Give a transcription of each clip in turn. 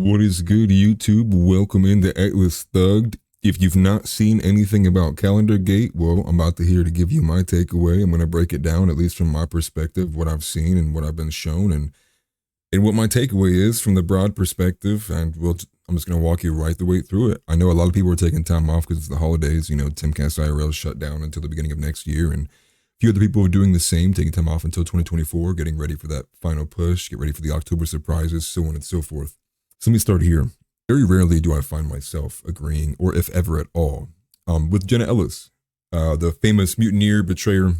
What is good, YouTube? Welcome into Atlas Thugged. If you've not seen anything about Calendargate, well, I'm about to here to give you my takeaway. I'm going to break it down, at least from my perspective, what I've seen and what I've been shown, and what my takeaway is from the broad perspective. And I'm just going to walk you right the way through it. I know a lot of people are taking time off because it's the holidays. You know, Timcast IRL shut down until the beginning of next year, and a few other people are doing the same, taking time off until 2024, getting ready for that final push, get ready for the October surprises, so on and so forth. So let me start here. Very rarely do I find myself agreeing, or if ever at all, with Jenna Ellis, the famous mutineer, betrayer.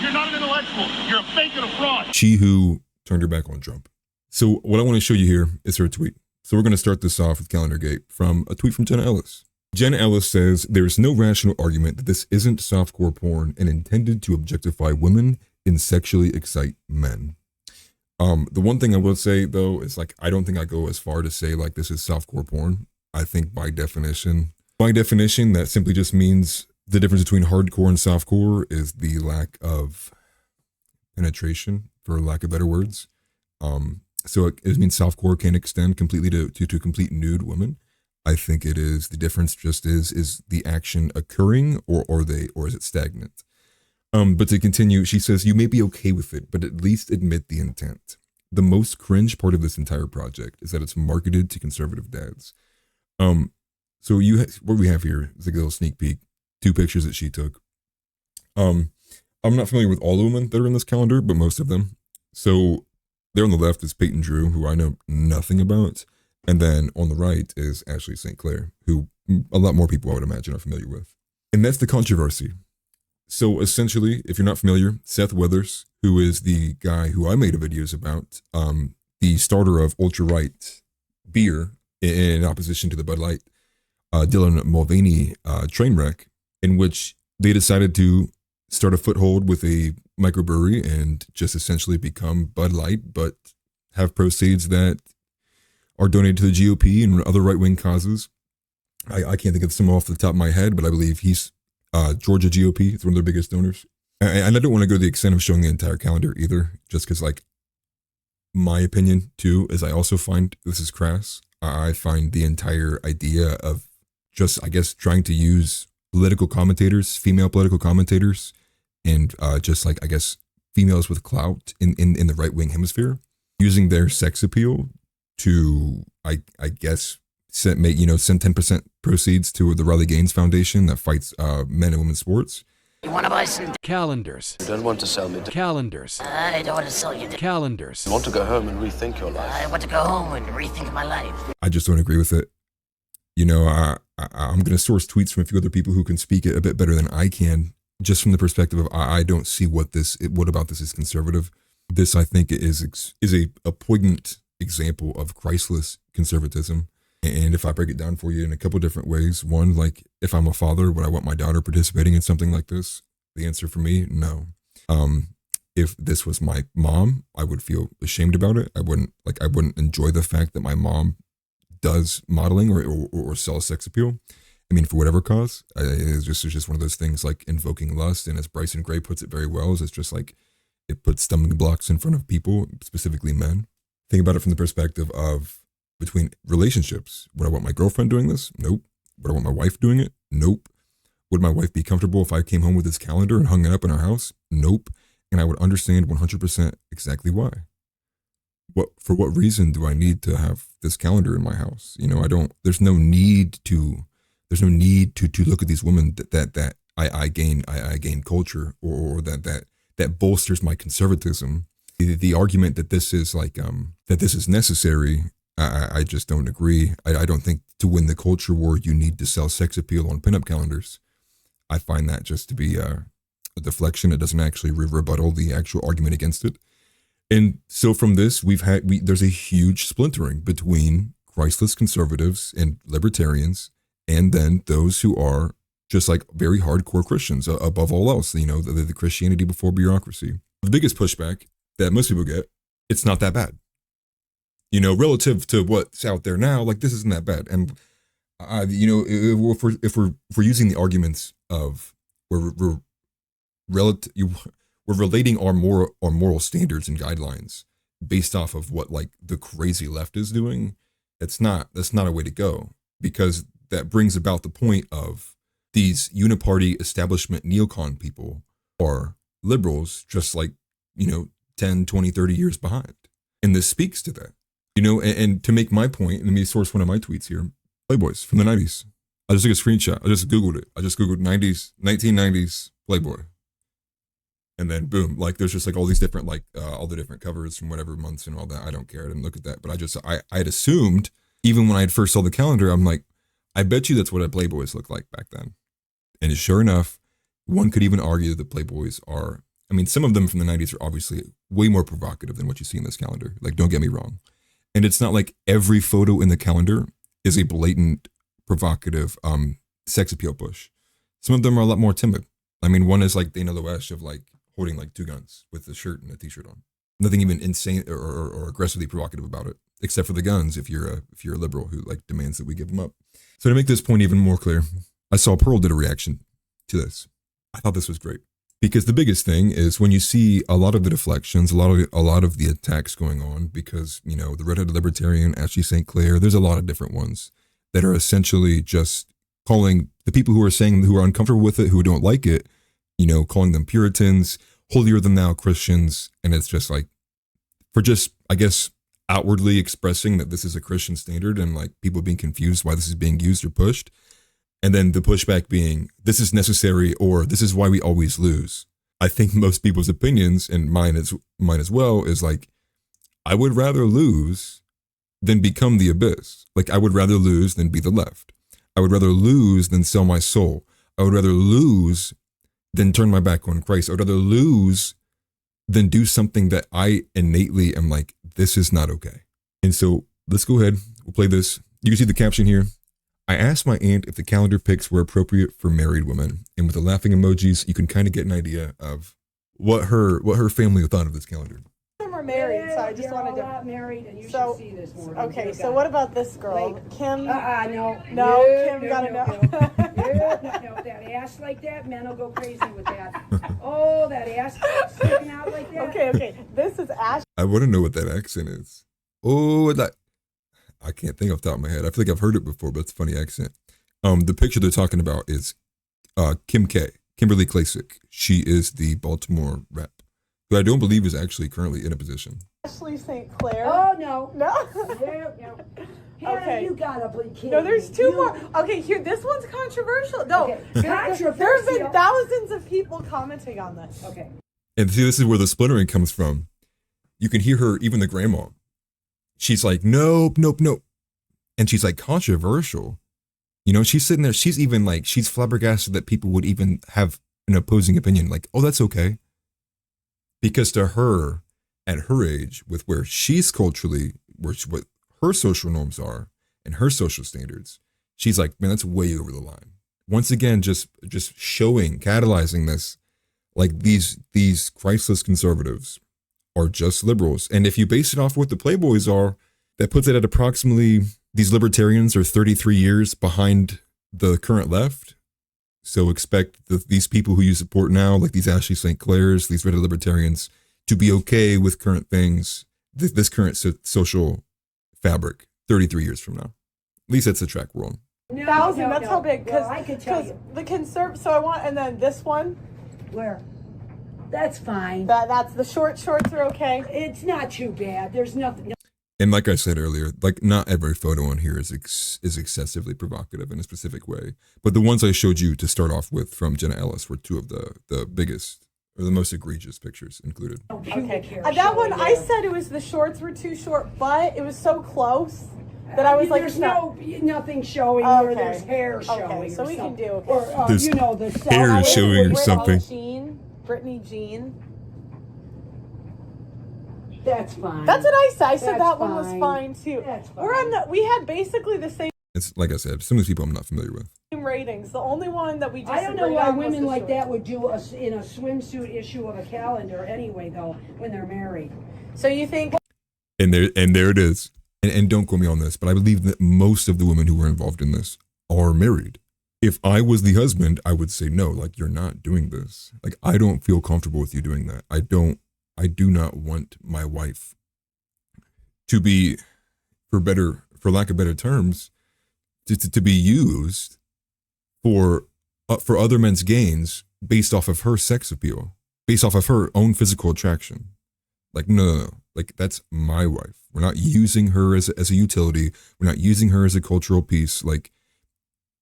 You're not an intellectual. You're a fake and a fraud. She who turned her back on Trump. So what I want to show you here is her tweet. So we're going to start this off with Calendargate from a tweet from Jenna Ellis. Jenna Ellis says, "There's no rational argument that this isn't softcore porn and intended to objectify women and sexually excite men." The one thing I will say though is I don't think I go as far to say this is softcore porn. I think by definition that simply just means the difference between hardcore and softcore is the lack of penetration, for lack of better words. So it means softcore can extend completely to complete nude women. I think it is, the difference just is the action occurring or is it stagnant? But to continue, she says, "You may be okay with it, but at least admit the intent. The most cringe part of this entire project is that it's marketed to conservative dads." So what we have here is a little sneak peek, 2 pictures that she took. I'm not familiar with all the women that are in this calendar, but most of them. So there on the left is Peyton Drew, who I know nothing about. And then on the right is Ashley St. Clair, who a lot more people I would imagine are familiar with. And that's the controversy. So essentially, if you're not familiar, Seth Weathers, who is the guy who I made videos about, the starter of ultra-right beer in opposition to the Bud Light, Dylan Mulvaney train wreck, in which they decided to start a foothold with a microbrewery and just essentially become Bud Light, but have proceeds that are donated to the GOP and other right-wing causes. I can't think of some off the top of my head, but I believe he's Georgia GOP. It's one of their biggest donors. And I don't want to go to the extent of showing the entire calendar either, just because my opinion too is I also find this is crass. I find the entire idea of just, I guess, trying to use political commentators, female political commentators, and just I guess females with clout in the right-wing hemisphere, using their sex appeal to, I guess, send 10% proceeds to the Riley Gaines Foundation that fights men and women's sports. You want to buy some Calendars. You don't want to sell me Calendars. I don't want to sell you. Calendars. You want to go home and rethink your life. I want to go home and rethink my life. I just don't agree with it. You know, I'm going to source tweets from a few other people who can speak it a bit better than I can, just from the perspective of I don't see what about this is conservative. This, I think, is a poignant example of Christless conservatism. And if I break it down for you in a couple different ways, one, if I'm a father, would I want my daughter participating in something like this? The answer for me, no. If this was my mom, I would feel ashamed about it. I wouldn't enjoy the fact that my mom does modeling or sell sex appeal. I mean, for whatever cause. It's just one of those things like invoking lust. And as Bryson Gray puts it very well, it's just it puts stumbling blocks in front of people, specifically men. Think about it from the perspective of between relationships. Would I want my girlfriend doing this? Nope. Would I want my wife doing it? Nope. Would my wife be comfortable if I came home with this calendar and hung it up in our house? Nope. And I would understand 100% exactly why. For what reason do I need to have this calendar in my house? You know, there's no need to look at these women that I gain culture or that bolsters my conservatism. The argument that this is that this is necessary, I just don't agree. I don't think to win the culture war you need to sell sex appeal on pinup calendars. I find that just to be a deflection. It doesn't actually rebuttal the actual argument against it. And so from this, there's a huge splintering between Christless conservatives and libertarians, and then those who are just very hardcore Christians above all else. You know, the Christianity before bureaucracy. The biggest pushback that most people get, it's not that bad. You know, relative to what's out there now, this isn't that bad. And if we're using the arguments of we're relating our moral standards and guidelines based off of what the crazy left is doing, That's not a way to go, because that brings about the point of these uniparty establishment neocon people are liberals, just like, 10, 20, 30 years behind. And this speaks to that, and to make my point, let me source one of my tweets here. Playboys from the 90s. I just took a screenshot. I just Googled it. I just Googled 1990s Playboy. And then boom, like there's just like all these different, like all the different covers from whatever months and all that. I don't care. I didn't look at that. But I had assumed, even when I had first saw the calendar, I'm like, I bet you that's what a Playboys looked like back then. And sure enough, one could even argue that the Playboys are, some of them from the 90s are obviously way more provocative than what you see in this calendar. Like, don't get me wrong. And it's not like every photo in the calendar is a blatant, provocative sex appeal push. Some of them are a lot more timid. One is like Dana Loesch of like holding like 2 guns with a shirt and a t-shirt on. Nothing even insane or aggressively provocative about it, except for the guns if you're a liberal who like demands that we give them up. So to make this point even more clear, I saw Pearl did a reaction to this. I thought this was great. Because the biggest thing is when you see a lot of the deflections, a lot of the attacks going on, because, the redheaded libertarian, Ashley St. Clair, there's a lot of different ones that are essentially just calling the people who are uncomfortable with it, who don't like it, calling them Puritans, holier than thou Christians. And it's just like, for just, I guess, outwardly expressing that this is a Christian standard and like people being confused why this is being used or pushed. And then the pushback being, this is necessary, or this is why we always lose. I think most people's opinions, and mine as well, is like, I would rather lose than become the abyss. Like, I would rather lose than be the left. I would rather lose than sell my soul. I would rather lose than turn my back on Christ. I would rather lose than do something that I innately am like, this is not okay. And so let's go ahead. We'll play this. You can see the caption here. I asked my aunt if the calendar pics were appropriate for married women, and with the laughing emojis, you can kind of get an idea of what her family thought of this calendar. We're married, so I just wanted to. Married, and you So, should see this morning. okay, so what about this girl, Kim? No. Kim got to know. No, that ass like that, men will go crazy with that. Oh, that ass sticking out like that. Okay, this is Ash. I want to know what that accent is. Oh, I can't think off the top of my head. I feel like I've heard it before, but it's a funny accent. The picture they're talking about is Kimberly Klasick. She is the Baltimore rep, who I don't believe is actually currently in a position. Ashley St. Clair. Oh, no. No. No. Hannah, Okay. you gotta be kidding No, there's me. 2 more. Okay, here, this one's controversial. No, Okay, there's been controversial. thousands of people commenting on this. Okay. And see, this is where the splintering comes from. You can hear her, even the grandma. She's like, nope. And she's like, controversial. She's sitting there. She's even like, she's flabbergasted that people would even have an opposing opinion. Like, oh, that's okay. Because to her, at her age, with where she's culturally, what her social norms are and her social standards, she's like, man, that's way over the line. Once again, just showing, catalyzing this, like these Christless conservatives are just liberals. And if you base it off what the Playboys are, that puts it at approximately, these libertarians are 33 years behind the current left. So expect these people who you support now, like these Ashley St. Clairs, these red libertarians, to be okay with current things, this current social fabric 33 years from now. At least that's the track we're on. No, 1,000, that's how big. Well, I could tell you. The so I want, and then this one, Where? That's fine. that's the shorts are okay. It's not too bad. There's nothing. And like I said earlier, like not every photo on here is excessively provocative in a specific way. But the ones I showed you to start off with from Jenna Ellis were 2 of the biggest or the most egregious pictures included. Okay, that one I said it was the shorts were too short, but it was so close that I was like, there's no. nothing showing Okay. where there's hair showing. Okay, so or we can something. do. Or There's the hair cell- showing or something. Brittany Jean. That's fine. That's what I said. I said That's that one was fine. fine too. That's fine. We're on. We had basically the same It's like I said, some of these people I'm not familiar with. ratings. The only one that we disagreed I don't know why on was women the like shorts. that would do in a swimsuit issue of a calendar anyway, though, when they're married. So you think? And there it is. And don't quote me on this, but I believe that most of the women who were involved in this are married. If I was the husband, I would say, no, like, you're not doing this. Like, I don't feel comfortable with you doing that. I do not want my wife to be, for better for lack of better terms, to be used for other men's gains based off of her sex appeal, based off of her own physical attraction. Like, no. Like, that's my wife. We're not using her as a utility. We're not using her as a cultural piece. Like,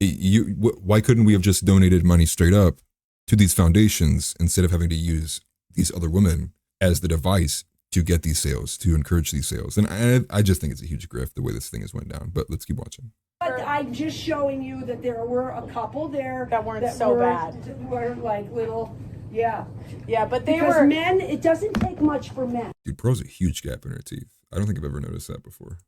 why couldn't we have just donated money straight up to these foundations instead of having to use these other women as the device to get these sales, to encourage these sales? And I just think it's a huge grift the way this thing has went down. But let's keep watching. But I'm just showing you that there were a couple there That weren't so bad. Were like little, yeah. Yeah, but they Because were. men, it doesn't take much for men. Dude, Pro's a huge gap in her teeth. I don't think I've ever noticed that before.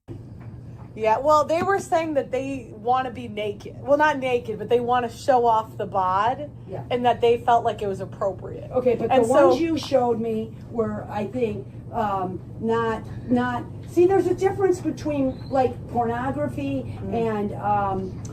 Yeah, well, they were saying that they want to be naked. Well, not naked, but they want to show off the bod. Yeah. And that they felt like it was appropriate. Okay, but and the ones you showed me were, I think, not. See, there's a difference between like pornography and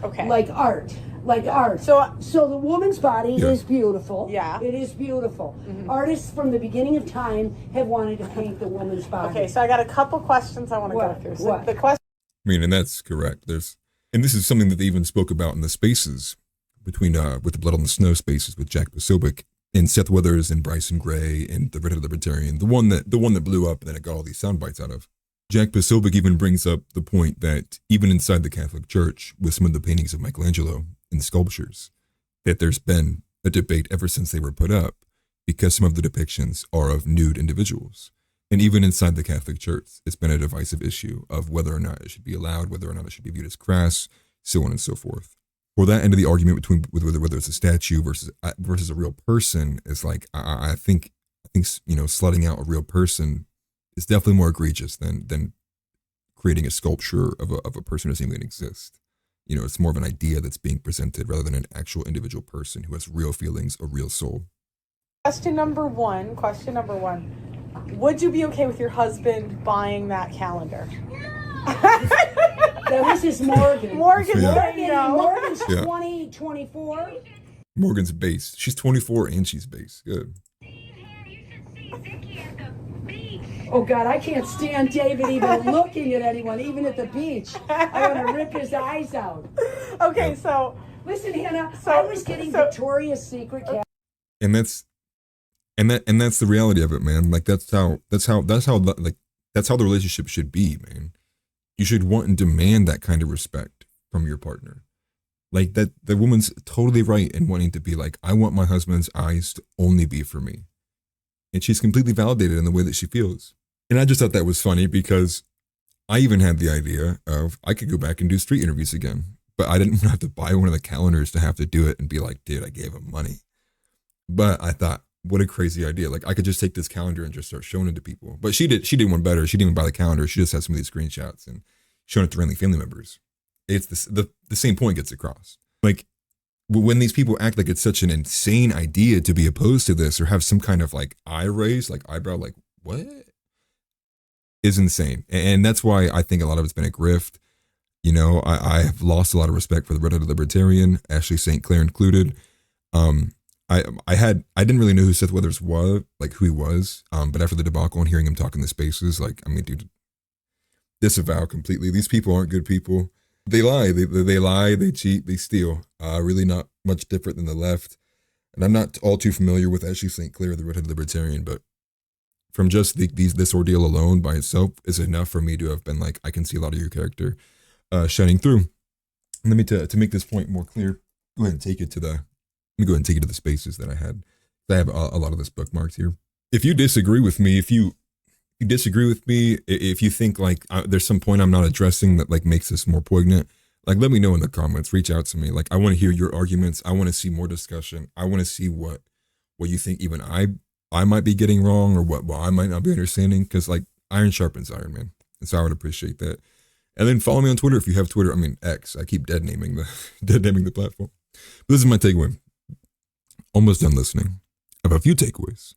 Okay. like art. Like art. So the woman's body Yeah. is beautiful. Yeah. It is beautiful. Artists from the beginning of time have wanted to paint the woman's body. Okay, so I got a couple questions I want to go What? through. So What? the question. I mean, and that's correct. And this is something that they even spoke about in the spaces between, with the Blood on the Snow spaces with Jack Posobiec and Seth Weathers and Bryson Gray and the Redheaded Libertarian, the one that blew up and then it got all these sound bites out of. Jack Posobiec even brings up the point that even inside the Catholic Church, with some of the paintings of Michelangelo and sculptures, that there's been a debate ever since they were put up because some of the depictions are of nude individuals. And even inside the Catholic Church, it's been a divisive issue of whether or not it should be allowed, whether or not it should be viewed as crass, so on and so forth. For that end of the argument between whether it's a statue versus a real person is like, I think slutting out a real person is definitely more egregious than creating a sculpture of a person who doesn't even exist. It's more of an idea that's being presented rather than an actual individual person who has real feelings, a real soul. Question number one. Would you be okay with your husband buying that calendar? This is Morgan. Morgan, Yeah. there you go. Morgan's Yeah. 24. Morgan's base. She's 24 and she's base. Good. Oh God, I can't stand David even looking at anyone, even at the beach. I want to rip his eyes out. Okay, so Listen, Hannah, So- I was getting so- Victoria's Secret cat. And that's the reality of it, man. Like that's how the relationship should be, man. You should want and demand that kind of respect from your partner. Like that, the woman's totally right in wanting to be like, I want my husband's eyes to only be for me. And she's completely validated in the way that she feels. And I just thought that was funny because I even had the idea of I could go back and do street interviews again, but I didn't have to buy one of the calendars to have to do it and be like, dude, I gave him money. But I thought, what a crazy idea. Like I could just take this calendar and just start showing it to people. But she did one better. She didn't even buy the calendar. She just had some of these screenshots and showing it to friendly family members. It's the same point gets across. Like when these people act like it's such an insane idea to be opposed to this or have some kind of like eye raise, like eyebrow, like what is insane. And that's why I think a lot of it's been a grift. I have lost a lot of respect for the Redheaded Libertarian, Ashley St. Clair included. I didn't really know who Seth Weathers was, like who he was. But after the debacle and hearing him talk in the spaces, like, I mean, dude, disavow completely. These people aren't good people. They lie, they lie, they cheat, they steal. Really not much different than the left. And I'm not all too familiar with Ashley St. Clair, the Redheaded Libertarian, but from just this ordeal alone by itself is enough for me to have been like, I can see a lot of your character shining through. And let me to make this point more clear, go ahead and take it to the spaces that I had. I have a lot of this bookmarked here. If you disagree with me, if you think like there's some point I'm not addressing that like makes this more poignant, like let me know in the comments, reach out to me. Like I want to hear your arguments. I want to see more discussion. I want to see what you think even I might be getting wrong or what I might not be understanding, because like iron sharpens iron, man. And so I would appreciate that. And then follow me on Twitter if you have Twitter. I mean X. I keep dead naming the platform. But this is my takeaway. Almost done listening. I have a few takeaways.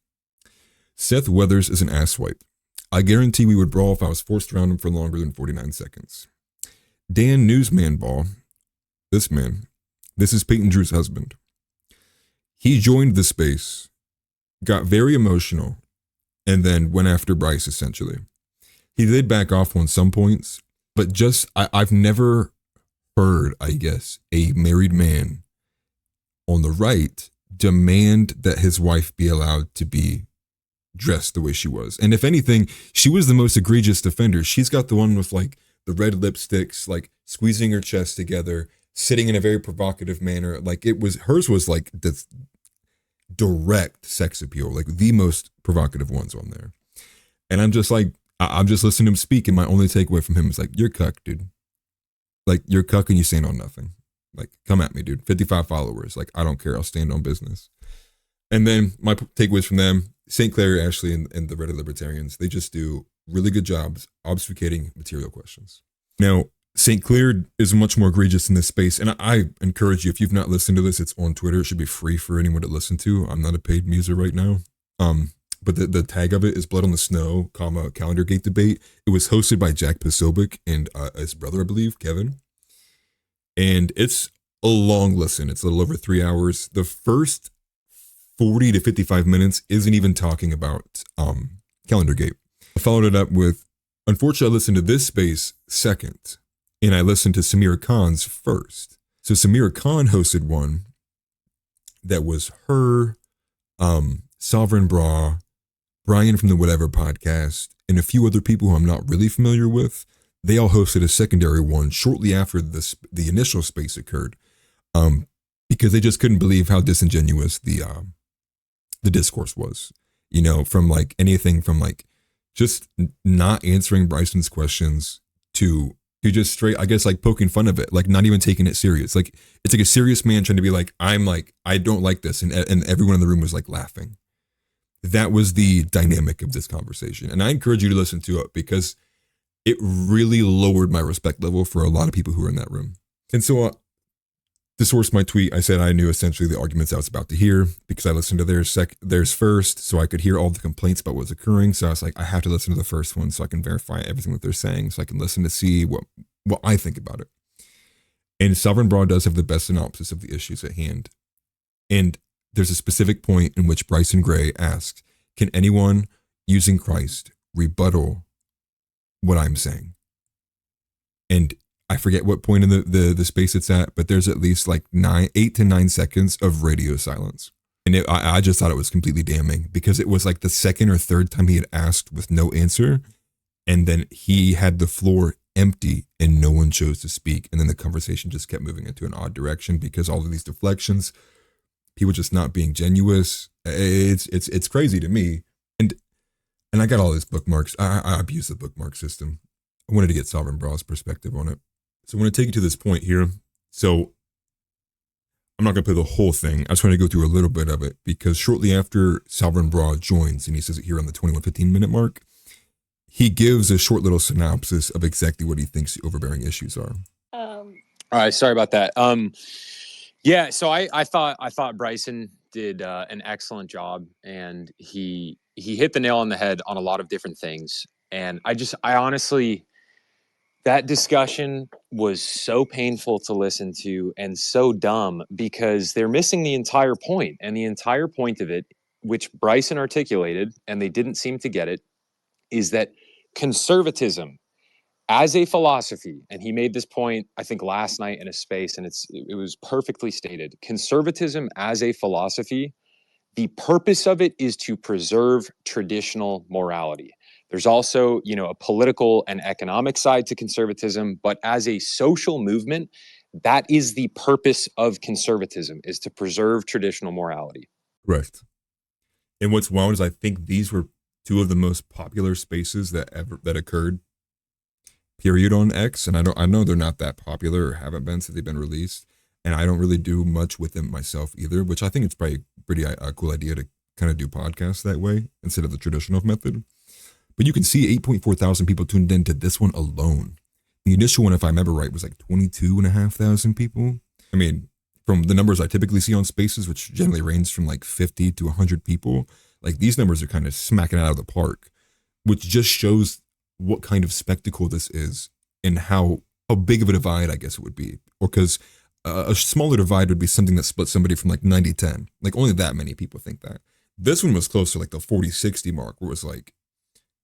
Seth Weathers is an asswipe. I guarantee we would brawl if I was forced around him for longer than 49 seconds. Dan Newsman Ball, this is Peyton Drew's husband. He joined the space, got very emotional, and then went after Bryce essentially. He did back off on some points, But just, I've never heard, I guess, a married man on the right demand that his wife be allowed to be dressed the way she was. And if anything, she was the most egregious offender. She's got the one with like the red lipsticks, like squeezing her chest together, sitting in a very provocative manner. Like hers was like this direct sex appeal, like the most provocative ones on there. And I'm just like, I'm just listening to him speak, and my only takeaway from him is like, you're cuck, dude. Like, you're cuck and you stand on nothing. Like, come at me, dude. 55 followers. Like, I don't care. I'll stand on business. And then my takeaways from them, St. Clair, Ashley, and the Reddit Libertarians, they just do really good jobs obfuscating material questions. Now, St. Clair is much more egregious in this space, and I encourage you, if you've not listened to this, it's on Twitter. It should be free for anyone to listen to. I'm not a paid user right now. But the tag of it is Blood on the Snow, Calendargate debate. It was hosted by Jack Posobiec and his brother, I believe, Kevin. And it's a long listen. It's a little over 3 hours. The first 40 to 55 minutes isn't even talking about Calendargate. I followed it up with, unfortunately, I listened to this space second, and I listened to Samira Khan's first. So Samira Khan hosted one that was her, Sovereign Bra, Brian from the Whatever podcast, and a few other people who I'm not really familiar with. They all hosted a secondary one shortly after the initial space occurred, because they just couldn't believe how disingenuous the discourse was. You know, from like anything from like just not answering Bryson's questions to just straight, I guess, like poking fun of it, like not even taking it serious. Like it's like a serious man trying to be like, I don't like this, and everyone in the room was like laughing. That was the dynamic of this conversation. And I encourage you to listen to it because it really lowered my respect level for a lot of people who were in that room. And so to source my tweet, I said I knew essentially the arguments I was about to hear because I listened to theirs first, so I could hear all the complaints about what's occurring. So I was like, I have to listen to the first one so I can verify everything that they're saying, so I can listen to see what I think about it. And Sovereign Bra does have the best synopsis of the issues at hand. And there's a specific point in which Bryson Gray asks, can anyone using Christ rebuttal what I'm saying? And I forget what point in the space it's at, but there's at least like 8 to 9 seconds of radio silence. And I just thought it was completely damning because it was like the second or third time he had asked with no answer. And then he had the floor empty and no one chose to speak. And then the conversation just kept moving into an odd direction because all of these deflections, people just not being genuine. It's crazy to me. And I got all these bookmarks. I abuse the bookmark system. I wanted to get Sovereign Bra's perspective on it. So I'm going to take you to this point here. So I'm not going to play the whole thing. I just want to go through a little bit of it because shortly after Sovereign Bra joins, and he says it here on the 21:15 minute mark, he gives a short little synopsis of exactly what he thinks the overbearing issues are. All right, sorry about that. Yeah, so I thought Bryson did an excellent job, and he hit the nail on the head on a lot of different things. And I honestly, that discussion was so painful to listen to and so dumb because they're missing the entire point. And the entire point of it, which Bryson articulated, and they didn't seem to get it, is that conservatism as a philosophy, and he made this point, I think, last night in a space, and it was perfectly stated. Conservatism as a philosophy, the purpose of it is to preserve traditional morality. There's also, a political and economic side to conservatism, but as a social movement, that is the purpose of conservatism, is to preserve traditional morality. Correct. And what's wild is I think these were two of the most popular spaces that occurred, period, on X. And I know they're not that popular or haven't been since they've been released. And I don't really do much with them myself either, which I think it's probably pretty a cool idea to kind of do podcasts that way instead of the traditional method. But you can see 8.4 thousand people tuned into this one alone. The initial one, if I remember right, was like 22,500 people. I mean, from the numbers I typically see on spaces, which generally range from like 50 to 100 people, like these numbers are kind of smacking it out of the park, which just shows what kind of spectacle this is and how big of a divide I guess it would be. Or because a smaller divide would be something that splits somebody from like 90-10. Like only that many people think that. This one was close to like the 40-60 mark where it was like,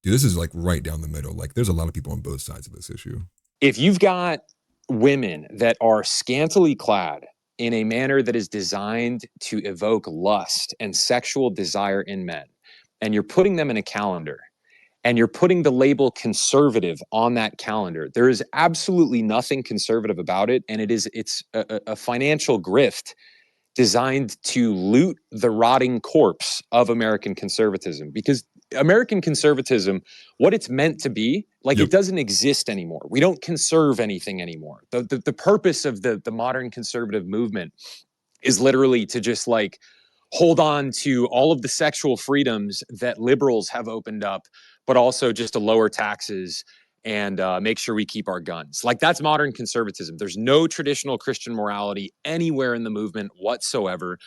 dude, this is like right down the middle. Like there's a lot of people on both sides of this issue. if you've got women that are scantily clad in a manner that is designed to evoke lust and sexual desire in men, and you're putting them in a calendar, and you're putting the label conservative on that calendar, there is absolutely nothing conservative about it, and it's a financial grift designed to loot the rotting corpse of American conservatism. Because American conservatism, what it's meant to be, like, Yep. it doesn't exist anymore. We don't conserve anything anymore. The purpose of the modern conservative movement is literally to just like hold on to all of the sexual freedoms that liberals have opened up, but also just to lower taxes and make sure we keep our guns. Like, that's modern conservatism. There's no traditional Christian morality anywhere in the movement whatsoever.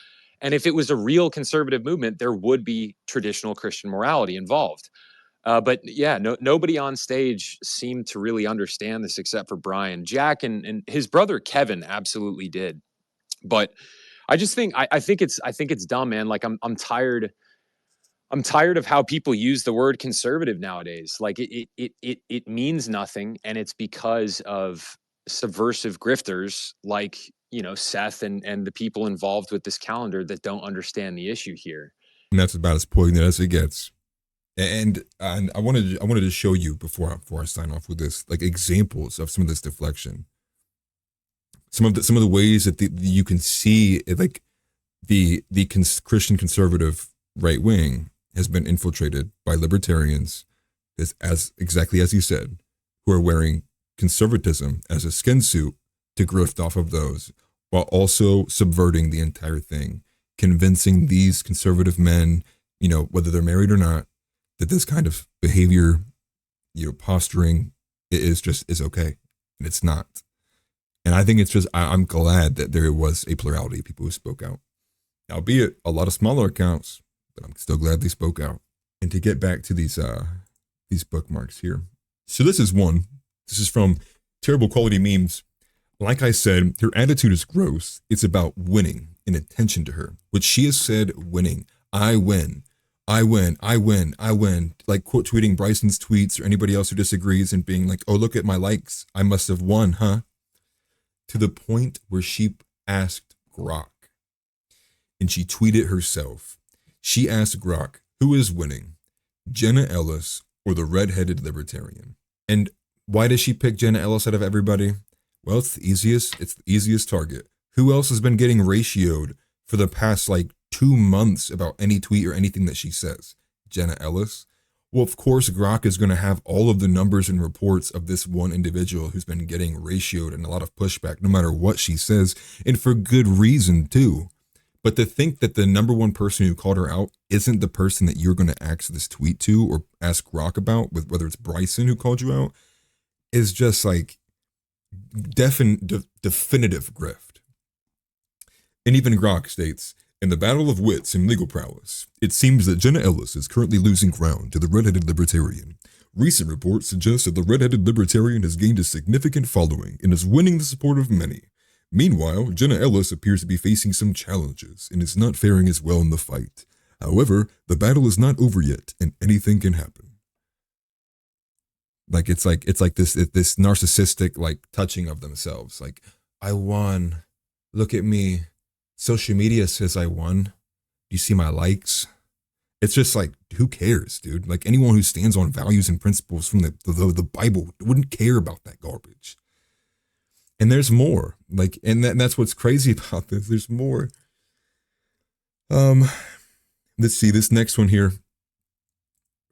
And if it was a real conservative movement, there would be traditional Christian morality involved. But yeah, nobody on stage seemed to really understand this except for Brian. Jack and his brother Kevin absolutely did. But I just think I think it's dumb, man. Like, I'm tired. I'm tired of how people use the word conservative nowadays. Like, it means nothing, and it's because of subversive grifters like, you know, Seth and the people involved with this calendar that don't understand the issue here. And that's about as poignant as it gets. And I wanted to show you before I sign off with this, like, examples of some of this deflection. Some of the ways that you can see it, like the Christian conservative right wing has been infiltrated by libertarians, as exactly as you said, who are wearing conservatism as a skin suit to grift off of those, while also subverting the entire thing, convincing these conservative men, you know, whether they're married or not, that this kind of behavior, you know, posturing is okay, and it's not. And I think it's just, I'm glad that there was a plurality of people who spoke out, albeit a lot of smaller accounts, but I'm still glad they spoke out. And to get back to these bookmarks here. So this is one. This is from Terrible Quality Memes. Like I said, her attitude is gross. It's about winning and attention to her, which she has said winning. I win. I win. I win. I win. Like, quote tweeting Bryson's tweets or anybody else who disagrees and being like, oh, look at my likes. I must have won, huh? To the point where she asked Grok, and she tweeted herself. She asked Grok, who is winning, Jenna Ellis or the redheaded libertarian? And why does she pick Jenna Ellis out of everybody? Well, it's the easiest target. Who else has been getting ratioed for the past like 2 months about any tweet or anything that she says? Jenna Ellis. Well, of course, Grok is going to have all of the numbers and reports of this one individual who's been getting ratioed and a lot of pushback, no matter what she says, and for good reason too. But to think that the number one person who called her out isn't the person that you're going to ask this tweet to or ask Grok about, with whether it's Bryson who called you out, is just like definitive grift. And even Grok states, in the battle of wits and legal prowess, it seems that Jenna Ellis is currently losing ground to the redheaded libertarian. Recent reports suggest that the redheaded libertarian has gained a significant following and is winning the support of many. Meanwhile, Jenna Ellis appears to be facing some challenges and is not faring as well in the fight. However, the battle is not over yet, and anything can happen. Like it's like this narcissistic like touching of themselves. Like, I won. Look at me. Social media says I won. You see my likes? It's just like, who cares, dude? Like, anyone who stands on values and principles from the Bible wouldn't care about that garbage. And there's more. Like, and that's what's crazy about this. There's more. Let's see this next one here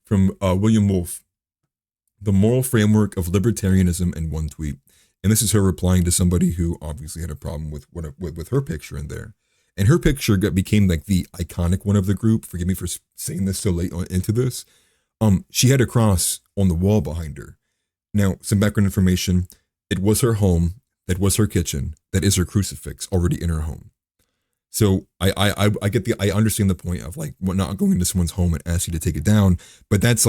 from William Wolf. The moral framework of libertarianism in one tweet. And this is her replying to somebody who obviously had a problem with her picture in there. And her picture became like the iconic one of the group. Forgive me for saying this so late into this. She had a cross on the wall behind her. Now, some background information. It was her home. That was her kitchen. That is her crucifix already in her home. So I understand the point of like not going into someone's home and asking you to take it down. But that's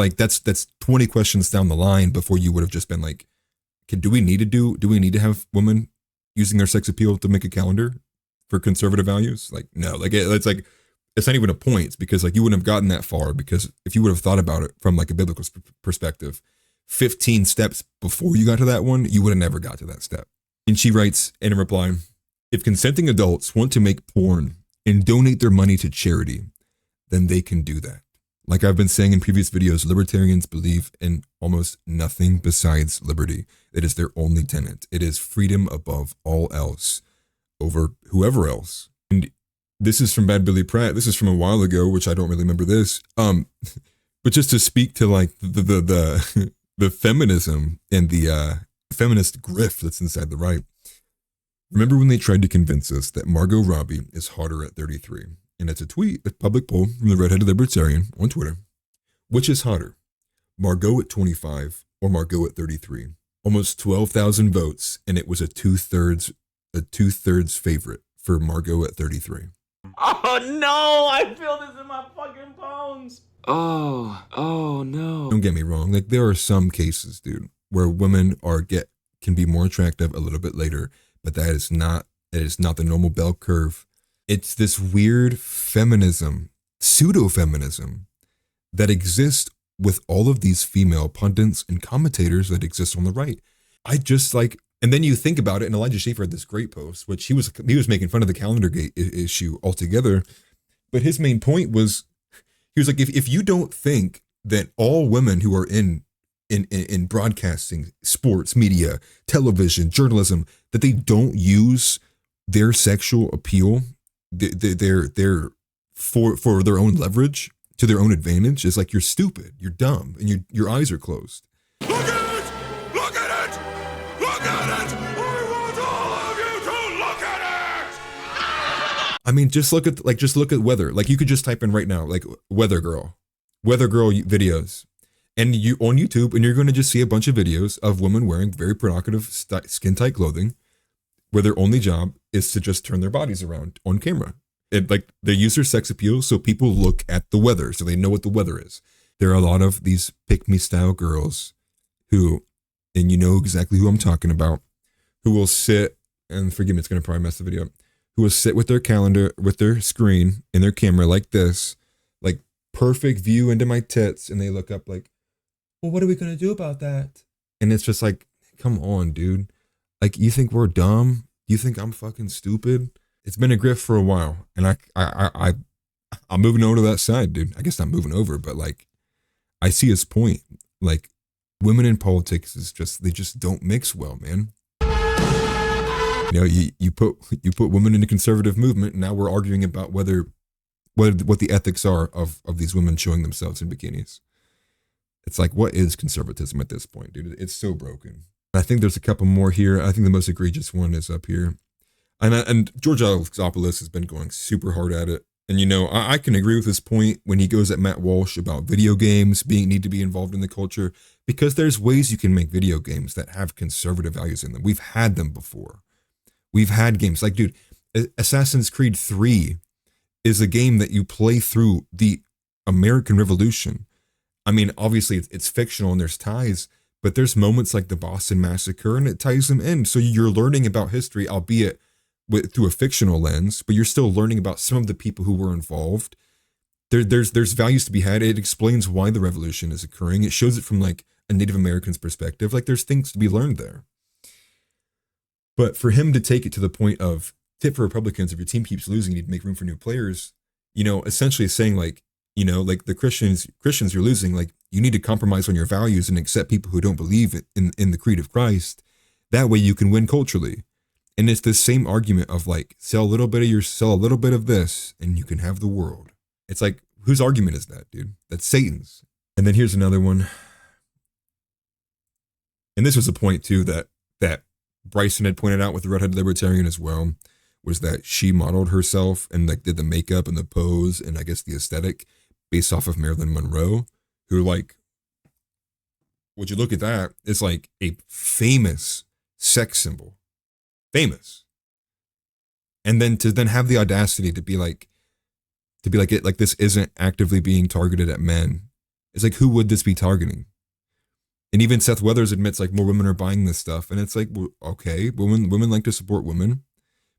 20 questions down the line before you would have just been like, do we need to have women using their sex appeal to make a calendar for conservative values? Like, no, like it's not even a point. It's because like you wouldn't have gotten that far, because if you would have thought about it from like a biblical perspective, 15 steps before you got to that one, you would have never got to that step. And she writes in a reply, if consenting adults want to make porn and donate their money to charity, then they can do that. Like I've been saying in previous videos, libertarians believe in almost nothing besides liberty. It is their only tenet. It is freedom above all else, over whoever else. And this is from Bad Billy Pratt. This is from a while ago, which I don't really remember this. But just to speak to like the feminism and the feminist grift that's inside the right. Remember when they tried to convince us that Margot Robbie is hotter at 33? And it's a tweet, a public poll from the redheaded libertarian on Twitter. Which is hotter, Margot at 25 or Margot at 33? Almost 12,000 votes, and it was a two-thirds favorite for Margot at 33. Oh no, I feel this in my fucking bones. Oh no. Don't get me wrong, like there are some cases, dude, where women can be more attractive a little bit later, but that is not the normal bell curve. It's this weird feminism, pseudo-feminism, that exists with all of these female pundits and commentators that exist on the right. And then you think about it, and Elijah Schaffer had this great post, which he was making fun of the Calendargate issue altogether. But his main point was, he was like, if you don't think that all women who are in broadcasting, sports, media, television, journalism, that they don't use their sexual appeal, they're for their own leverage, to their own advantage, it's like you're stupid, you're dumb, and your eyes are closed. Look at it! Look at it! Look at it! I want all of you to look at it! I mean, just look at weather. Like you could just type in right now, like weather girl videos, and you on YouTube, and you're going to just see a bunch of videos of women wearing very provocative skin tight clothing, where their only job is to just turn their bodies around on camera. They use their sex appeal so people look at the weather, so they know what the weather is. There are a lot of these pick-me style girls who, and you know exactly who I'm talking about, who will sit, and forgive me, it's going to probably mess the video up, who will sit with their calendar, with their screen and their camera like this, like perfect view into my tits, and they look up like, well, what are we going to do about that? And it's just like, come on, dude. Like, you think we're dumb? You think I'm fucking stupid? It's been a grift for a while, and I'm moving over to that side, dude. I guess not moving over, but like, I see his point. Like, women in politics they just don't mix well, man. You know, you put women in a conservative movement, and now we're arguing about what the ethics are of these women showing themselves in bikinis. It's like, what is conservatism at this point, dude? It's so broken. I think there's a couple more here. I think the most egregious one is up here. And George Alexopoulos has been going super hard at it. And, you know, I can agree with his point when he goes at Matt Walsh about video games need to be involved in the culture, because there's ways you can make video games that have conservative values in them. We've had them before. We've had games like, dude, Assassin's Creed 3 is a game that you play through the American Revolution. I mean, obviously it's fictional and there's ties, but there's moments like the Boston Massacre and it ties them in. So you're learning about history, albeit through a fictional lens, but you're still learning about some of the people who were involved. There's values to be had. It explains why the revolution is occurring. It shows it from like a Native American's perspective. Like there's things to be learned there. But for him to take it to the point of tip for Republicans, if your team keeps losing, you need to make room for new players, you know, essentially saying like, you know, like the Christians you're losing, like you need to compromise on your values and accept people who don't believe in the creed of Christ. That way you can win culturally. And it's the same argument of like, sell a little bit of this and you can have the world. It's like, whose argument is that, dude? That's Satan's. And then here's another one. And this was a point too that Bryson had pointed out with the redheaded libertarian as well, was that she modeled herself and like did the makeup and the pose and I guess the aesthetic based off of Marilyn Monroe, who like, would you look at that? It's like a famous sex symbol. Famous. And then to have the audacity to be like it, like this isn't actively being targeted at men. It's like, who would this be targeting? And even Seth Weathers admits like more women are buying this stuff. And it's like, well, okay, women like to support women.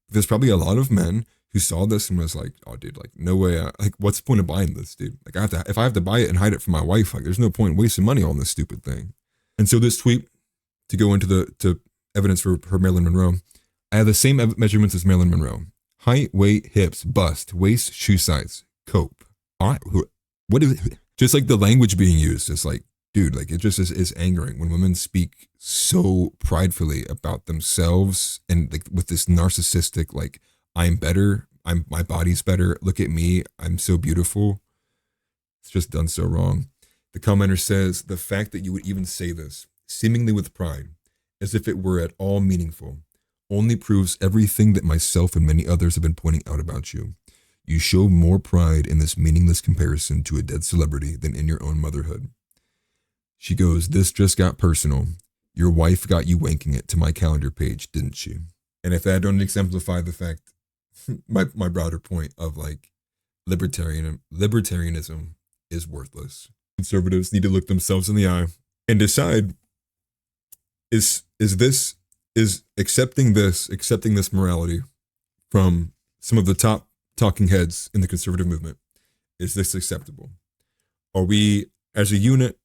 But there's probably a lot of men who saw this and was like, oh dude, like no way. Like what's the point of buying this, dude? Like if I have to buy it and hide it from my wife, like there's no point wasting money on this stupid thing. And so this tweet, to go into to evidence for her Marilyn Monroe, I have the same measurements as Marilyn Monroe. Height, weight, hips, bust, waist, shoe size, cope. All right, what is it? Just like the language being used, it's like, dude, like it just is angering when women speak so pridefully about themselves and like with this narcissistic, like, I'm better, my body's better, look at me, I'm so beautiful. It's just done so wrong. The commenter says, the fact that you would even say this, seemingly with pride, as if it were at all meaningful, only proves everything that myself and many others have been pointing out about you. You show more pride in this meaningless comparison to a dead celebrity than in your own motherhood. She goes, this just got personal. Your wife got you wanking it to my calendar page, didn't she? And if that don't exemplify the fact, my broader point of like libertarianism is worthless. Conservatives need to look themselves in the eye and decide, is accepting this morality from some of the top talking heads in the conservative movement, is this acceptable? Are we as a unit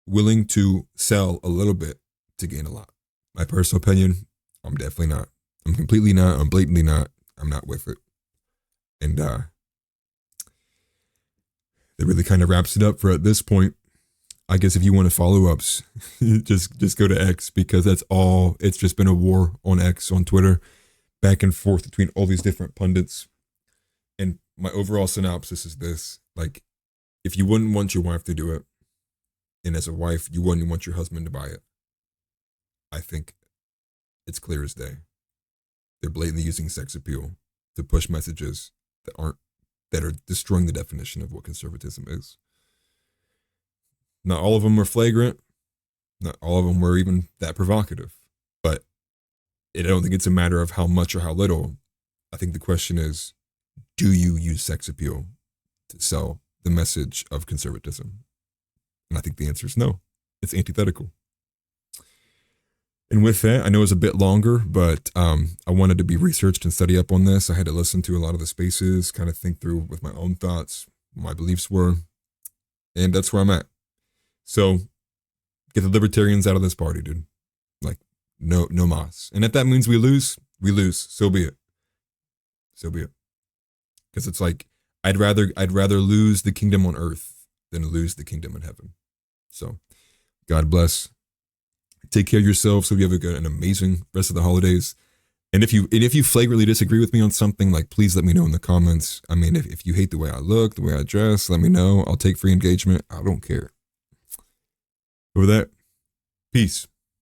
willing to sell a little bit to gain a lot? My personal opinion, I'm definitely not. I'm completely not. I'm blatantly not. I'm not with it. And that really kind of wraps it up for at this point. I guess if you want to follow-ups, just go to X, because that's all. It's just been a war on X, on Twitter, back and forth between all these different pundits. And my overall synopsis is this: like, if you wouldn't want your wife to do it, and as a wife, you wouldn't want your husband to buy it, I think it's clear as day. They're blatantly using sex appeal to push messages that are destroying the definition of what conservatism is. Not all of them were flagrant. Not all of them were even that provocative. But I don't think it's a matter of how much or how little. I think the question is, do you use sex appeal to sell the message of conservatism? And I think the answer is no. It's antithetical. And with that, I know it's a bit longer, but I wanted to be researched and study up on this. I had to listen to a lot of the spaces, kind of think through with my own thoughts, what my beliefs were, and that's where I'm at. So get the libertarians out of this party, dude. Like, no mas. And if that means we lose, we lose. So be it. So be it. Because it's like, I'd rather lose the kingdom on earth than lose the kingdom in heaven. So God bless. Take care of yourselves. So you have an amazing rest of the holidays. And if you flagrantly disagree with me on something, like, please let me know in the comments. I mean, if you hate the way I look, the way I dress, let me know. I'll take free engagement. I don't care. Over that, peace.